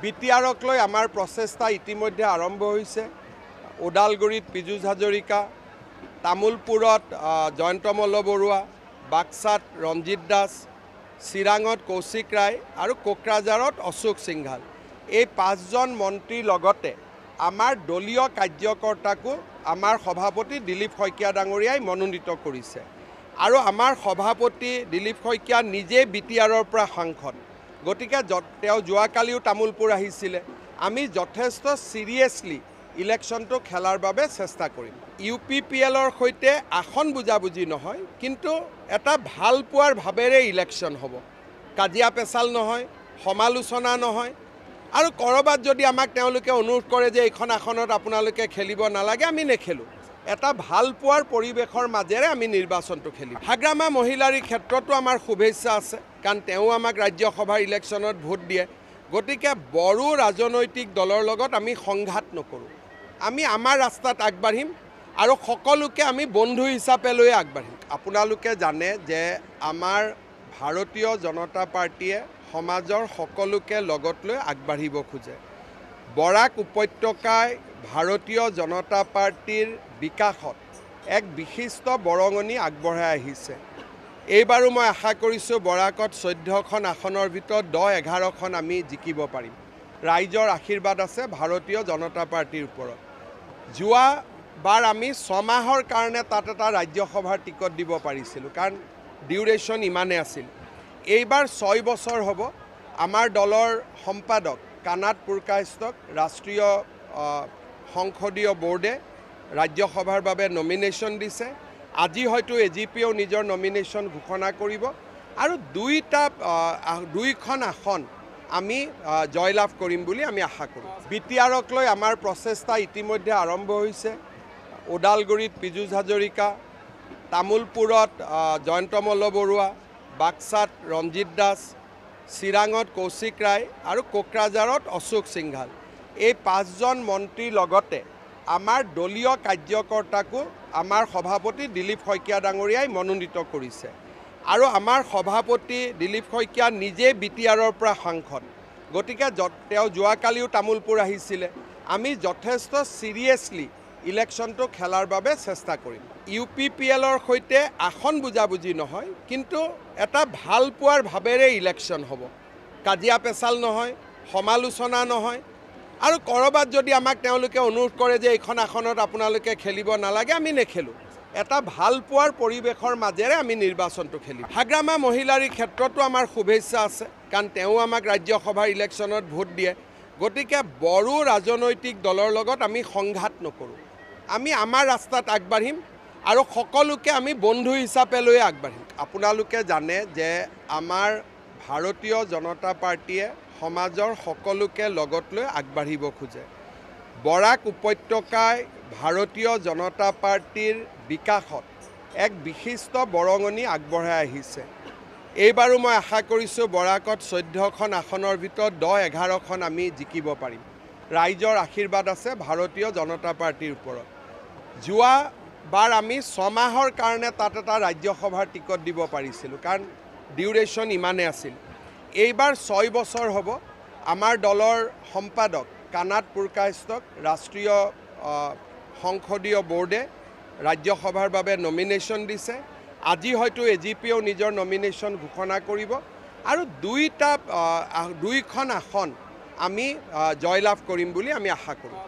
বিটিআৰক লৈ আমাৰ প্ৰচেষ্টা ইতিমধ্যে আৰম্ভ হৈছে। ওদালগুৰিত পীযুষ হাজৰিকা, তামুলপুৰত জয়ন্ত মল্ল বৰুৱা, বাক্সাত ৰঞ্জিত দাস, চিৰাঙত কৌশিক ৰায় আৰু কোকৰাঝাৰত অশোক সিংঘাল। এই পাঁচজন মন্ত্ৰীৰ লগতে আমাৰ দলীয় কাৰ্যকৰ্তাকো আমাৰ সভাপতি দিলীপ শইকীয়া ডাঙৰীয়াই মনোনীত কৰিছে। আৰু আমাৰ সভাপতি দিলীপ শইকীয়া নিজে বিটিআৰৰ পৰা সাংসদ, গতিকে তেওঁ যোৱাকালিও তামুলপুৰ আহিছিলে। আমি যথেষ্ট চিৰিয়াছলি ইলেকশ্যনটো খেলাৰ বাবে চেষ্টা কৰিম। UPPLৰ সৈতে আসন বুজাবুজি নহয়, কিন্তু এটা ভাল পোৱাৰ ভাৱেৰে ইলেকশ্যন হ'ব। কাজিয়া পেচাল নহয়, সমালোচনা নহয়। আৰু ক'ৰবাত যদি আমাক তেওঁলোকে অনুৰোধ কৰে যে এইখন আসনত আপোনালোকে খেলিব নালাগে, আমি নেখেলোঁ। এটা ভাল পোৱাৰ পৰিৱেশৰ মাজেৰে আমি নিৰ্বাচনটো খেলিম। হাগ্ৰামা মহিলাৰ ক্ষেত্ৰতো আমাৰ শুভেচ্ছা আছে, কাৰণ তেওঁ আমাক ৰাজ্যসভাৰ ইলেকশ্যনত ভোট দিয়ে। গতিকে বড়ো ৰাজনৈতিক দলৰ লগত আমি সংঘাত নকৰোঁ। আমি আমাৰ ৰাস্তাত আগবাঢ়িম আৰু সকলোকে আমি বন্ধু হিচাপে লৈ আগবাঢ়িম। আপোনালোকে জানে যে আমাৰ ভাৰতীয় জনতা পাৰ্টীয়ে সমাজৰ সকলোকে লগত লৈ আগবাঢ়িব খোজে। বৰাক উপত্যকাই ভাৰতীয় জনতা পাৰ্টীৰ বিকাশত এক বিশিষ্ট বৰঙণি আগবঢ়াই আহিছে। এইবাৰো মই আশা কৰিছোঁ বৰাকত 14খন আসনৰ ভিতৰত 10-11খন আমি জিকিব পাৰিম। ৰাইজৰ আশীৰ্বাদ আছে ভাৰতীয় জনতা পাৰ্টীৰ ওপৰত। যোৱাবাৰ আমি 6 মাহৰ কাৰণে তাত এটা ৰাজ্যসভাৰ টিকট দিব পাৰিছিলোঁ, কাৰণ ডিউৰেশ্যন ইমানে আছিল। এইবাৰ 6 বছৰ হ'ব। আমাৰ দলৰ সম্পাদক কানাড পুৰকায়স্থক ৰাষ্ট্ৰীয় সংসদীয় বোৰ্ডে ৰাজ্যসভাৰ বাবে নমিনেশ্যন দিছে। আজি হয়তো AGPও নিজৰ নমিনেশ্যন ঘোষণা কৰিব আৰু দুইখন আসন আমি জয়লাভ কৰিম বুলি আমি আশা কৰোঁ। বিটিআৰক লৈ আমাৰ প্ৰচেষ্টা ইতিমধ্যে আৰম্ভ হৈছে। ওদালগুৰিত পীযুষ হাজৰিকা, তামুলপুৰত জয়ন্ত মল্ল বৰুৱা, বাক্সাত ৰঞ্জিত দাস, চিৰাঙত কৌশিক ৰায় আৰু কোকৰাঝাৰত অশোক সিংঘাল। এই পাঁচজন মন্ত্ৰীৰ লগতে আমাৰ দলীয় কাৰ্যকৰ্তাকো আমাৰ সভাপতি দিলীপ শইকীয়া ডাঙৰীয়াই মনোনীত কৰিছে। আৰু আমাৰ সভাপতি দিলীপ শইকীয়া নিজে বিটিআৰৰ পৰা সাংসদ, গতিকে তেওঁ যোৱাকালিও তামুলপুৰ আহিছিলে। আমি যথেষ্ট চিৰিয়াছলি ইলেকশ্যনটো খেলাৰ বাবে চেষ্টা কৰিম। UPPLৰ সৈতে আসন বুজাবুজি নহয়, কিন্তু এটা ভাল পোৱাৰ ভাৱেৰে ইলেকশ্যন হ'ব। কাজিয়া পেচাল নহয়, সমালোচনা নহয়। আৰু ক'ৰবাত যদি আমাক তেওঁলোকে অনুৰোধ কৰে যে এইখন আসনত আপোনালোকে খেলিব নালাগে, আমি নেখেলোঁ। এটা ভাল পোৱাৰ পৰিৱেশৰ মাজেৰে আমি নিৰ্বাচনটো খেলিম। হাগ্ৰামা মহিলাৰ ক্ষেত্ৰতো আমাৰ শুভেচ্ছা আছে, কাৰণ তেওঁ আমাক ৰাজ্যসভাৰ ইলেকশ্যনত ভোট দিয়ে। গতিকে বড়ো ৰাজনৈতিক দলৰ লগত আমি সংঘাত নকৰোঁ। আমি আমাৰ ৰাস্তাত আগবাঢ়িম আৰু সকলোকে আমি বন্ধু হিচাপে লৈ আগবাঢ়িম। আপোনালোকে জানে যে আমাৰ ভাৰতীয় জনতা পাৰ্টীয়ে সমাজৰ সকলোকে লগত লৈ আগবাঢ়িব খোজে। বৰাক উপত্যকাই ভাৰতীয় জনতা পাৰ্টীৰ বিকাশত এক বিশিষ্ট বৰঙণি আগবঢ়াই আহিছে। এইবাৰো মই আশা কৰিছোঁ বৰাকত 14খন আসনৰ ভিতৰত 10-11খন আমি জিকিব পাৰিম। ৰাইজৰ আশীৰ্বাদ আছে ভাৰতীয় জনতা পাৰ্টীৰ ওপৰত। যোৱাবাৰ আমি 6 মাহৰ কাৰণে তাত এটা ৰাজ্যসভাৰ টিকট দিব পাৰিছিলোঁ, কাৰণ ডিউৰেশ্যন ইমানে আছিল। এইবাৰ 6 বছৰ হ'ব। আমাৰ দলৰ সম্পাদক কানাড পুৰকায়স্থক ৰাষ্ট্ৰীয় সংসদীয় বোৰ্ডে ৰাজ্যসভাৰ বাবে নমিনেশ্যন দিছে। আজি হয়তো AGPও নিজৰ নমিনেশ্যন ঘোষণা কৰিব আৰু দুইখন আসন আমি জয়লাভ কৰিম বুলি আমি আশা কৰোঁ।